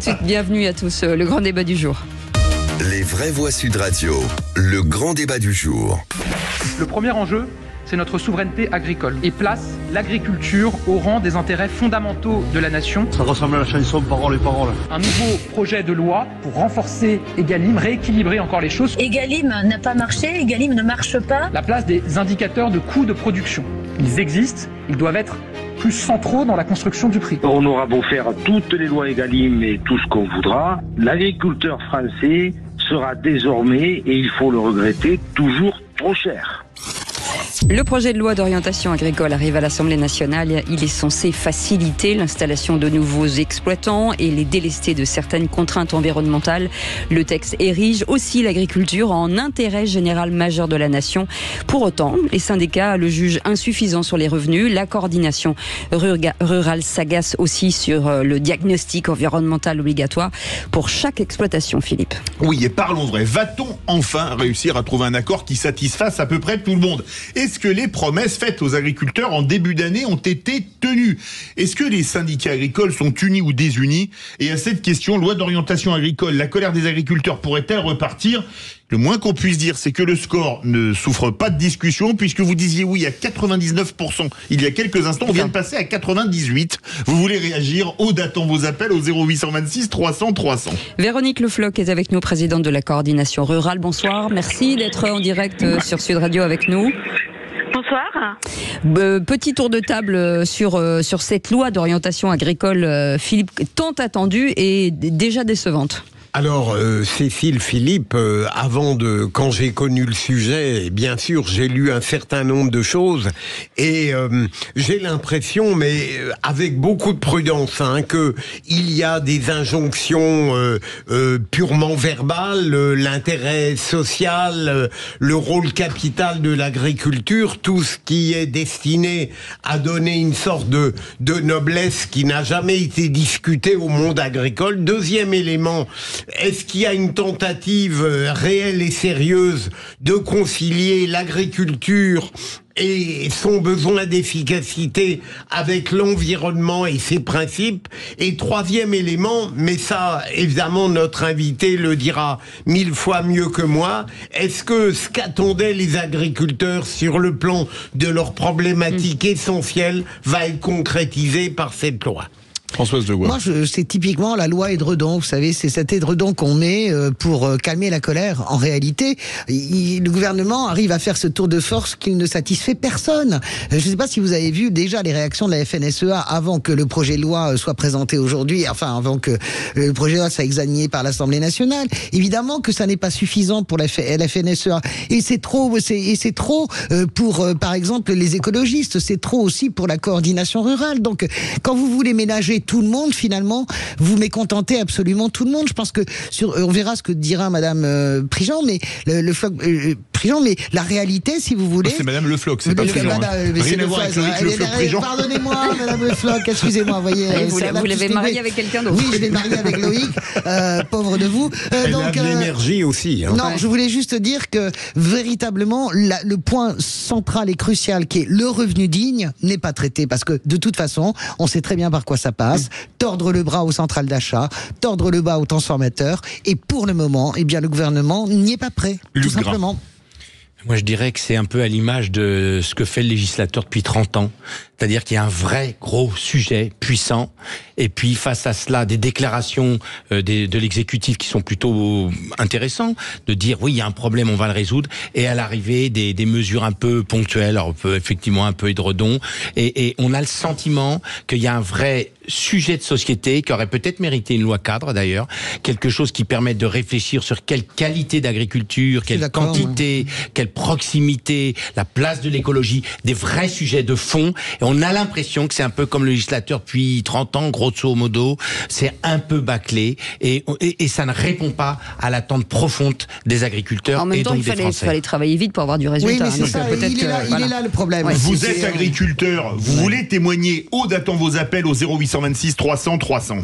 suite, bienvenue à tous, le grand débat du jour. Les vraies voix Sud Radio, le grand débat du jour. Le premier enjeu, c'est notre souveraineté agricole et place l'agriculture au rang des intérêts fondamentaux de la nation. Ça ressemble à la chanson Paroles et Paroles. Un nouveau projet de loi pour renforcer Egalim, rééquilibrer encore les choses. Egalim n'a pas marché, Egalim ne marche pas. La place des indicateurs de coûts de production. Ils existent, ils doivent être plus centraux dans la construction du prix. On aura beau faire toutes les lois Egalim et tout ce qu'on voudra, l'agriculteur français sera désormais, et il faut le regretter, toujours trop cher. Le projet de loi d'orientation agricole arrive à l'Assemblée nationale. Il est censé faciliter l'installation de nouveaux exploitants et les délester de certaines contraintes environnementales. Le texte érige aussi l'agriculture en intérêt général majeur de la nation. Pour autant, les syndicats le jugent insuffisant sur les revenus. La coordination rurale s'agace aussi sur le diagnostic environnemental obligatoire pour chaque exploitation, Philippe. Oui, et parlons vrai. Va-t-on enfin réussir à trouver un accord qui satisfasse à peu près tout le monde ? Est-ce que les promesses faites aux agriculteurs en début d'année ont été tenues ? Est-ce que les syndicats agricoles sont unis ou désunis ? Et à cette question, loi d'orientation agricole, la colère des agriculteurs pourrait-elle repartir ? Le moins qu'on puisse dire, c'est que le score ne souffre pas de discussion, puisque vous disiez oui à 99%. Il y a quelques instants, on vient de passer à 98%. Vous voulez réagir ? Aude attend vos appels au 0826 300 300. Véronique Le Floch est avec nous, présidente de la coordination rurale. Bonsoir, merci d'être en direct sur Sud Radio avec nous. Bonsoir. Petit tour de table sur cette loi d'orientation agricole, Philippe, tant attendue et déjà décevante. Alors, Cécile Philippe, quand j'ai connu le sujet, bien sûr, j'ai lu un certain nombre de choses et j'ai l'impression, mais avec beaucoup de prudence, que il y a des injonctions purement verbales, l'intérêt social, le rôle capital de l'agriculture, tout ce qui est destiné à donner une sorte de noblesse qui n'a jamais été discutée au monde agricole. Deuxième élément, est-ce qu'il y a une tentative réelle et sérieuse de concilier l'agriculture et son besoin d'efficacité avec l'environnement et ses principes? Et troisième élément, mais ça, évidemment, notre invité le dira 1000 fois mieux que moi, est-ce que ce qu'attendaient les agriculteurs sur le plan de leurs problématiques essentielles va être concrétisé par cette loi ? Françoise Degois. Moi, c'est typiquement la loi édredon. Vous savez, c'est cet édredon qu'on met pour calmer la colère. En réalité, le gouvernement arrive à faire ce tour de force qui ne satisfait personne. Je ne sais pas si vous avez vu déjà les réactions de la FNSEA avant que le projet de loi soit présenté aujourd'hui, enfin avant que le projet de loi soit examiné par l'Assemblée nationale. Évidemment que ça n'est pas suffisant pour la FNSEA. Et c'est trop, pour, par exemple, les écologistes. C'est trop aussi pour la coordination rurale. Donc, quand vous voulez ménager tout le monde, finalement, vous mécontentez absolument tout le monde. Je pense que on verra ce que dira Madame Prigent, mais Prigent, mais la réalité, si vous voulez. C'est Madame Le Floch, c'est pas Prigent. Rien à voir avec Le Floch Prigent. Pardonnez-moi, Madame Le Floch, excusez-moi, voyez. Vous l'avez mariée avec quelqu'un d'autre. Oui, je l'ai mariée avec Loïc, pauvre de vous. Elle a de l'énergie aussi. Non, je voulais juste dire que véritablement, le point central et crucial qui est le revenu digne n'est pas traité, parce que de toute façon, on sait très bien par quoi ça passe. Tordre le bras aux centrales d'achat, tordre le bras aux transformateurs, et pour le moment, eh bien, le gouvernement n'y est pas prêt, tout simplement. Moi, je dirais que c'est un peu à l'image de ce que fait le législateur depuis 30 ans. C'est-à-dire qu'il y a un vrai gros sujet puissant, et puis face à cela, des déclarations de l'exécutif qui sont plutôt intéressants, de dire oui, il y a un problème, on va le résoudre, et à l'arrivée, des mesures un peu ponctuelles, alors effectivement un peu édredon, et on a le sentiment qu'il y a un vrai sujet de société qui aurait peut-être mérité une loi cadre d'ailleurs, quelque chose qui permette de réfléchir sur quelle qualité d'agriculture, quelle quantité, quelle proximité, la place de l'écologie, des vrais sujets de fond. Et on a l'impression que c'est un peu comme le législateur depuis 30 ans, grosso modo, c'est un peu bâclé et ça ne répond pas à l'attente profonde des agriculteurs et donc des Français. En même temps, il fallait travailler vite pour avoir du résultat. Oui, mais c'est ça, il est là le problème. Ouais, vous êtes agriculteur, vous voulez témoigner, Aude attend vos appels au 0826 300 300.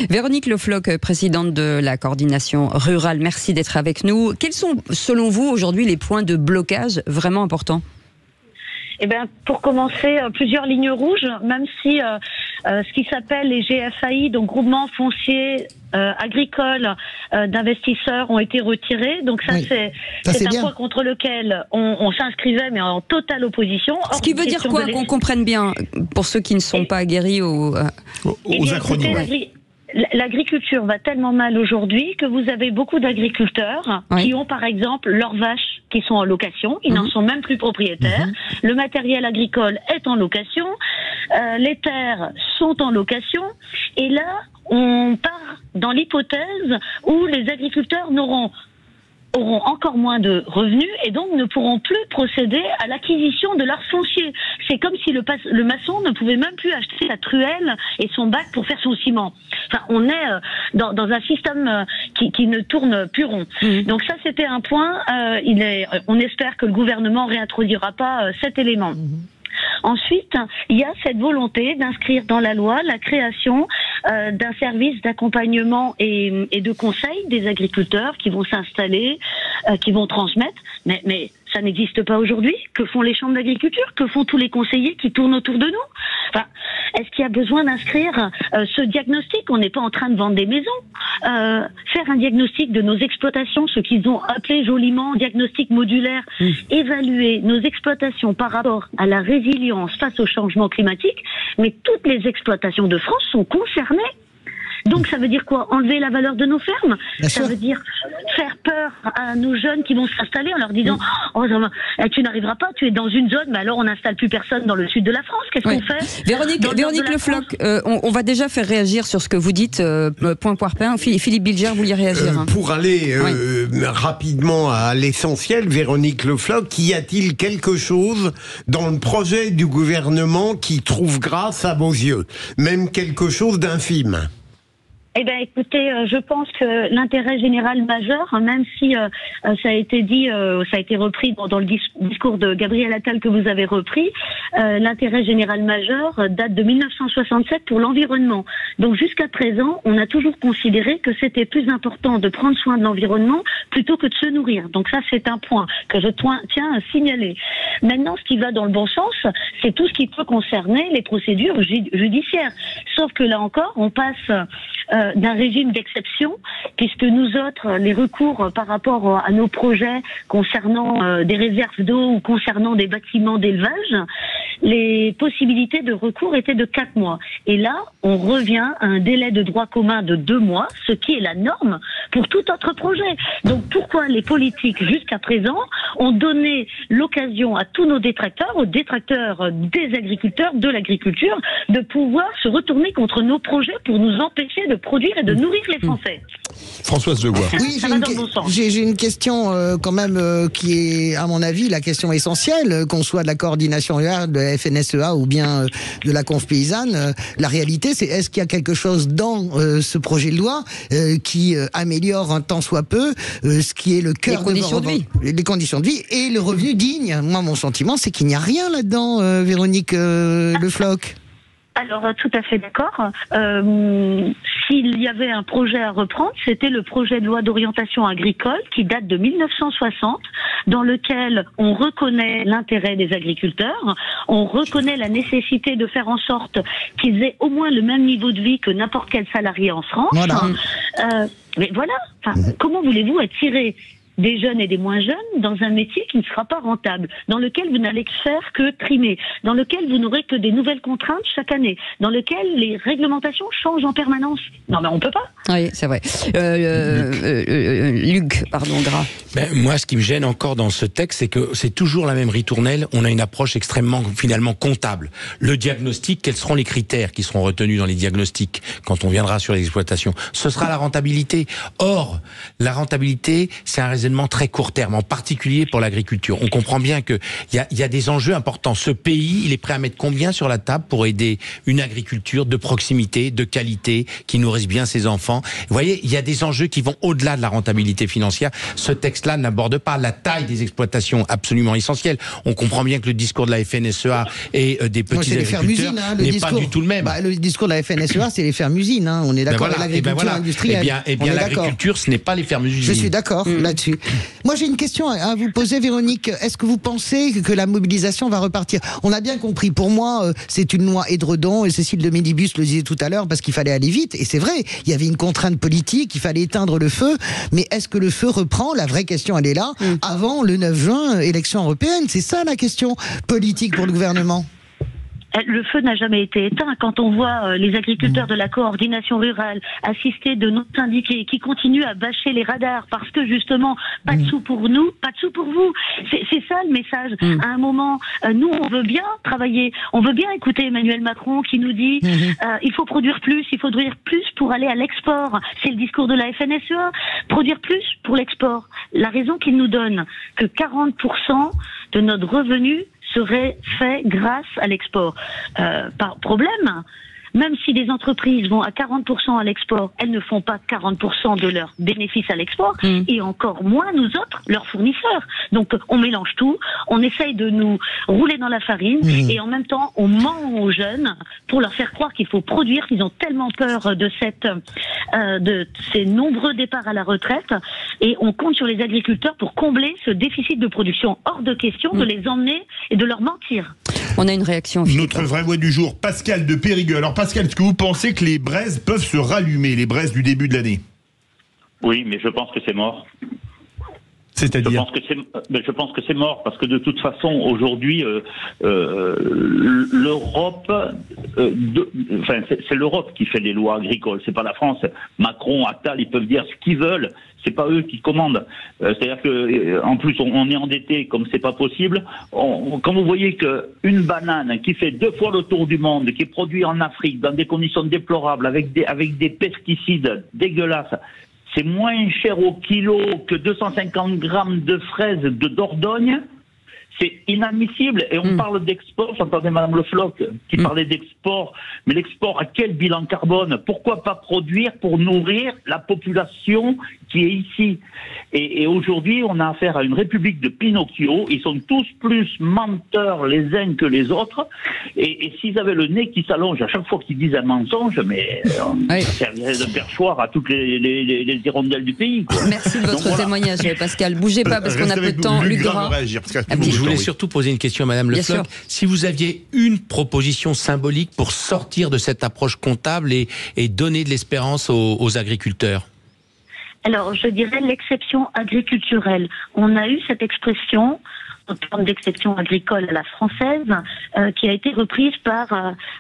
Véronique Le Floch, présidente de la coordination rurale, merci d'être avec nous. Quels sont, selon vous, aujourd'hui les points de blocage vraiment importants ? Eh bien, pour commencer, plusieurs lignes rouges, même si ce qui s'appelle les GFAI, donc groupements fonciers agricoles d'investisseurs ont été retirés. Donc ça, c'est un point contre lequel on s'inscrivait, mais en totale opposition. Ce qui veut dire quoi, qu'on comprenne bien, pour ceux qui ne sont pas aguerris aux acronymes. L'agriculture va tellement mal aujourd'hui que vous avez beaucoup d'agriculteurs qui ont par exemple leurs vaches qui sont en location, ils n'en sont même plus propriétaires, le matériel agricole est en location, les terres sont en location, et là on part dans l'hypothèse où les agriculteurs auront encore moins de revenus et donc ne pourront plus procéder à l'acquisition de leur foncier. C'est comme si le maçon ne pouvait même plus acheter sa truelle et son bac pour faire son ciment. Enfin, on est dans un système qui ne tourne plus rond. Donc ça, c'était un point. On espère que le gouvernement réintroduira pas cet élément. Ensuite, il y a cette volonté d'inscrire dans la loi la création d'un service d'accompagnement et de conseil des agriculteurs qui vont s'installer, qui vont transmettre. Mais ça n'existe pas aujourd'hui. Que font les chambres d'agriculture? Que font tous les conseillers qui tournent autour de nous? Enfin, est-ce qu'il y a besoin d'inscrire ce diagnostic? On n'est pas en train de vendre des maisons. Faire un diagnostic de nos exploitations, ce qu'ils ont appelé joliment diagnostic modulaire, évaluer nos exploitations par rapport à la résilience face au changement climatique, mais toutes les exploitations de France sont concernées. Donc ça veut dire quoi? Enlever la valeur de nos fermes? Ça veut dire faire peur à nos jeunes qui vont s'installer en leur disant tu n'arriveras pas, tu es dans une zone, mais alors on n'installe plus personne dans le sud de la France. Qu'est-ce qu'on fait? Véronique Le Floch, on va déjà faire réagir sur ce que vous dites, point Poirpin. Philippe Bilger, vous vouliez réagir Pour aller rapidement à l'essentiel, Véronique Le Floch, y a-t-il quelque chose dans le projet du gouvernement qui trouve grâce à vos yeux? Même quelque chose d'infime? Eh bien, écoutez, je pense que l'intérêt général majeur, même si ça a été dit, ça a été repris dans le discours de Gabriel Attal que vous avez repris, l'intérêt général majeur date de 1967 pour l'environnement. Donc jusqu'à présent, on a toujours considéré que c'était plus important de prendre soin de l'environnement plutôt que de se nourrir. Donc ça, c'est un point que je tiens à signaler. Maintenant, ce qui va dans le bon sens, c'est tout ce qui peut concerner les procédures judiciaires. Sauf que là encore, on passe d'un régime d'exception, puisque nous autres, les recours par rapport à nos projets concernant des réserves d'eau ou concernant des bâtiments d'élevage, les possibilités de recours étaient de 4 mois. Et là, on revient à un délai de droit commun de 2 mois, ce qui est la norme pour tout autre projet. Donc pourquoi les politiques, jusqu'à présent, ont donné l'occasion à tous nos détracteurs, aux détracteurs des agriculteurs, de l'agriculture, de pouvoir se retourner contre nos projets pour nous empêcher de produire et de nourrir les Français? Françoise Legois. Oui, j'ai une question quand même qui est, à mon avis, la question essentielle, qu'on soit de la coordination rurale, de la FNSEA ou bien de la Conf paysanne. La réalité, c'est est-ce qu'il y a quelque chose dans ce projet de loi qui améliore un tant soit peu ce qui est le cœur de les conditions de vie et le revenu digne? Moi, mon sentiment, c'est qu'il n'y a rien là-dedans, Véronique Le Floch. Alors, tout à fait d'accord. S'il y avait un projet à reprendre, c'était le projet de loi d'orientation agricole qui date de 1960, dans lequel on reconnaît l'intérêt des agriculteurs, on reconnaît la nécessité de faire en sorte qu'ils aient au moins le même niveau de vie que n'importe quel salarié en France. Voilà. Mais voilà, comment voulez-vous attirer des jeunes et des moins jeunes dans un métier qui ne sera pas rentable, dans lequel vous n'allez faire que trimer, dans lequel vous n'aurez que des nouvelles contraintes chaque année, dans lequel les réglementations changent en permanence? Non, mais on peut pas. Oui, c'est vrai. Luc, pardon, Gras. Moi, ce qui me gêne encore dans ce texte, c'est que c'est toujours la même ritournelle. On a une approche extrêmement, finalement, comptable. Le diagnostic, quels seront les critères qui seront retenus dans les diagnostics quand on viendra sur les exploitations? Ce sera la rentabilité. Or, la rentabilité, c'est un raisonnement très court terme, en particulier pour l'agriculture. On comprend bien qu'il y a des enjeux importants. Ce pays, il est prêt à mettre combien sur la table pour aider une agriculture de proximité, de qualité, qui nourrisse bien ses enfants? Vous voyez, il y a des enjeux qui vont au-delà de la rentabilité financière. Ce texte-là n'aborde pas la taille des exploitations, absolument essentielle. On comprend bien que le discours de la FNSEA et des petits agriculteurs n'est pas du tout le même. Le discours de la FNSEA, c'est les fermes-usines. On est d'accord avec l'agriculture industrielle. Eh bien, l'agriculture, ce n'est pas les fermes usines. Je suis d'accord là-dessus. là-dessus. Moi, j'ai une question à vous poser, Véronique. Est-ce que vous pensez que la mobilisation va repartir? On a bien compris. Pour moi, c'est une loi édredon, et Cécile de Médibus le disait tout à l'heure, parce qu'il fallait aller vite. Et c'est vrai, il y avait une contrainte politique, il fallait éteindre le feu. Mais est-ce que le feu reprend? La vraie question, elle est là. Avant le 9 juin, élection européenne. C'est ça la question politique pour le gouvernement. Le feu n'a jamais été éteint. Quand on voit les agriculteurs de la coordination rurale assister de nos syndiqués qui continuent à bâcher les radars parce que justement, pas de sous pour nous, pas de sous pour vous. C'est ça le message. À un moment, nous, on veut bien travailler. On veut bien écouter Emmanuel Macron qui nous dit il faut produire plus pour aller à l'export. C'est le discours de la FNSEA. Produire plus pour l'export. La raison qu'il nous donne, que 40% de notre revenu serait fait grâce à l'export. Pas de problème. Même si les entreprises vont à 40% à l'export, elles ne font pas 40% de leurs bénéfices à l'export, et encore moins nous autres, leurs fournisseurs. Donc on mélange tout, on essaye de nous rouler dans la farine, et en même temps on ment aux jeunes pour leur faire croire qu'il faut produire, qu'ils ont tellement peur de ces nombreux départs à la retraite, et on compte sur les agriculteurs pour combler ce déficit de production. Hors de question de les emmener et de leur mentir. On a une réaction. Notre vraie voix du jour, Pascal de Périgueux. Alors Pascal, est-ce que vous pensez que les braises peuvent se rallumer, les braises du début de l'année? Oui, mais je pense que c'est mort. C'est-à-dire? Je pense que c'est mort parce que de toute façon aujourd'hui l'Europe, c'est l'Europe qui fait les lois agricoles, c'est pas la France. Macron, Attal, ils peuvent dire ce qu'ils veulent, c'est pas eux qui commandent. C'est-à-dire que en plus on est endetté comme c'est pas possible. Quand vous voyez que une banane qui fait 2 fois le tour du monde, qui est produite en Afrique dans des conditions déplorables avec des pesticides dégueulasses. C'est moins cher au kilo que 250 grammes de fraises de Dordogne. C'est inadmissible. Et on parle d'export. J'entendais Madame Le Floch qui parlait d'export. Mais l'export, à quel bilan carbone? Pourquoi pas produire pour nourrir la population qui est ici? Et aujourd'hui, on a affaire à une république de Pinocchio. Ils sont tous plus menteurs les uns que les autres. Et s'ils avaient le nez qui s'allonge à chaque fois qu'ils disent un mensonge, mais ça servirait de perchoir à toutes les hirondelles du pays, quoi. Merci de votre témoignage, Pascal. Bougez pas parce qu'on a peu de temps. Luc Dora. Je voulais surtout poser une question à Madame Le Floch. Si vous aviez une proposition symbolique pour sortir de cette approche comptable et donner de l'espérance aux agriculteurs. Alors, je dirais l'exception agriculturelle. On a eu cette expression en termes d'exception agricole à la française, qui a été reprise par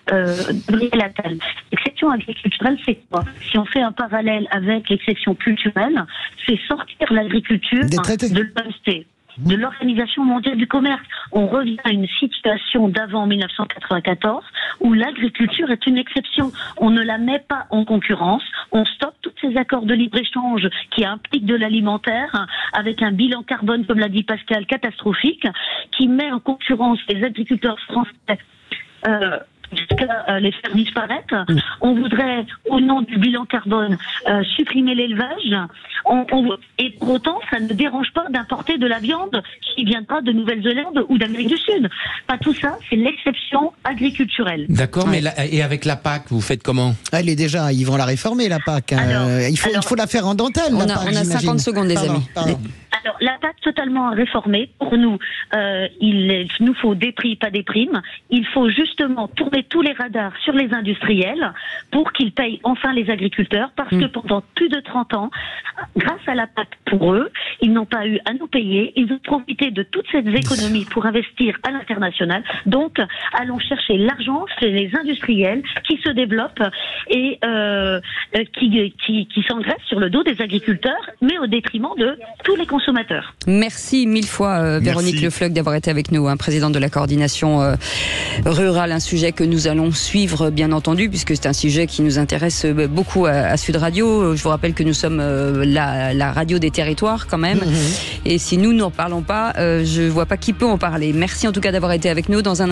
Gabriel Attal. L'exception agriculturelle, c'est quoi? Si on fait un parallèle avec l'exception culturelle, c'est sortir l'agriculture de l'OMC, de l'Organisation mondiale du commerce. On revient à une situation d'avant 1994 où l'agriculture est une exception. On ne la met pas en concurrence. On stoppe tous ces accords de libre-échange qui impliquent de l'alimentaire avec un bilan carbone, comme l'a dit Pascal, catastrophique, qui met en concurrence les agriculteurs français jusqu'à les faire disparaître. On voudrait, au nom du bilan carbone, supprimer l'élevage. Et pour autant, ça ne dérange pas d'importer de la viande qui viendra de Nouvelle-Zélande ou d'Amérique du Sud. Pas tout ça, c'est l'exception agriculturelle. D'accord, mais et avec la PAC, vous faites comment? Elle est déjà, ils vont la réformer, la PAC. Il faut la faire en dentelle. On a 50 secondes, les amis. Alors, la PAC totalement réformée, pour nous, il nous faut des prix, pas des primes. Il faut justement tourner tous les radars sur les industriels pour qu'ils payent enfin les agriculteurs, parce que pendant plus de 30 ans, grâce à la PAC pour eux, ils n'ont pas eu à nous payer. Ils ont profité de toutes ces économies pour investir à l'international. Donc, allons chercher l'argent chez les industriels qui se développent et qui s'engraissent sur le dos des agriculteurs, mais au détriment de tous les consommateurs. Merci 1000 fois, Véronique Le Floch, d'avoir été avec nous, présidente de la coordination rurale. Un sujet que nous allons suivre, bien entendu, puisque c'est un sujet qui nous intéresse beaucoup à Sud Radio. Je vous rappelle que nous sommes la radio des territoires, quand même. Et si nous n'en parlons pas, je ne vois pas qui peut en parler. Merci en tout cas d'avoir été avec nous. Dans un